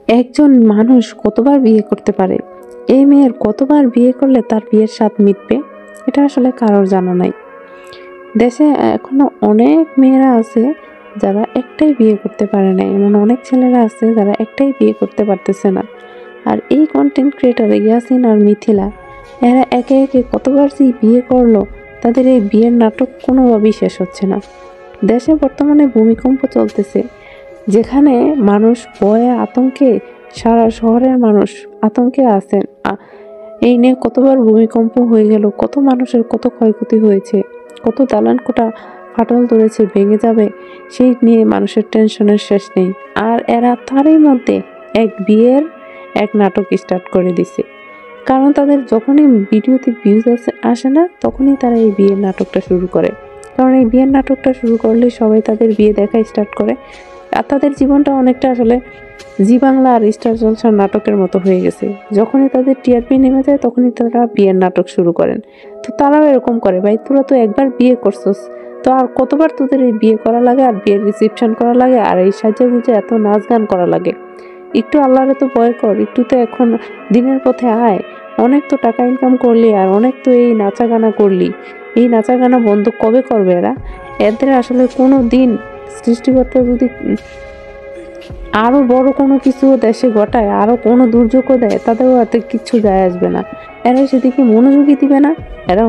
একজন মানুষ কতবার বিয়ে করতে পারে, এই মেয়ের কতবার বিয়ে করলে তার বিয়ের স্বাদ মিটবে, এটা আসলে কারোর জানা নাই। দেশে এখনো অনেক মেয়েরা আছে যারা একটাই বিয়ে করতে পারে না, এমন অনেক ছেলেরা আছে যারা একটাই বিয়ে করতে পারতেছে না। আর এই কন্টেন্ট ক্রিয়েটার ইয়াসিন আর মিথিলা, এরা একে একে কতবার যে বিয়ে করলো, তাদের এই বিয়ের নাটক কোনোভাবেই শেষ হচ্ছে না। দেশে বর্তমানে ভূমিকম্প চলতেছে, যেখানে মানুষ ভয়ে আতঙ্কে, সারা শহরের মানুষ আতঙ্কে আছেন। এই নিয়ে কতবার ভূমিকম্প হয়ে গেল, কত মানুষের কত ক্ষয়ক্ষতি হয়েছে, কত দালান কোঠা ফাটল ধরেছে, ভেঙে যাবে, সেই নিয়ে মানুষের টেনশনের শেষ নেই। আর এরা তারই মধ্যে বিয়ের এক নাটক স্টার্ট করে দিছে। কারণ তাদের যখনই ভিডিওতে ভিউজ আসে না, তখনই তারা এই বিয়ের নাটকটা শুরু করে। কারণ এই বিয়ের নাটকটা শুরু করলে সবাই তাদের বিয়ে দেখা স্টার্ট করে। আর তাদের জীবনটা অনেকটা আসলে জি বাংলা আর স্টার জলসার নাটকের মতো হয়ে গেছে। যখনই তাদের টিআরপি নেমে যায়, তখনই তারা বিয়ের নাটক শুরু করেন। তো তারাও এরকম করে, ভাই তোরা তো একবার বিয়ে করছস, তো আর কতবার তোদের এই বিয়ে করা লাগে, আর বিয়ের রিসেপশন করা লাগে, আর এই সাজে গুজে এত নাচ গান করা লাগে? একটু আল্লাহরে তো ভয় কর, একটু তো এখন দিনের পথে আয়। অনেক তো টাকা ইনকাম করলি, আর অনেক তো এই নাচা গানা করলি। এই নাচা গানা বন্ধ কবে করবে এরা? এদের আসলে কোনো দিন সৃষ্টিকর্তা যদি আরো বড় কোনো কিছু দেশে ঘটায়, আরো কোনো দুর্যোগও দেয়, তাদেরও হাতে কিচ্ছু যায় আসবে না। এরা সেদিকে মনোযোগই দিবে না। এরা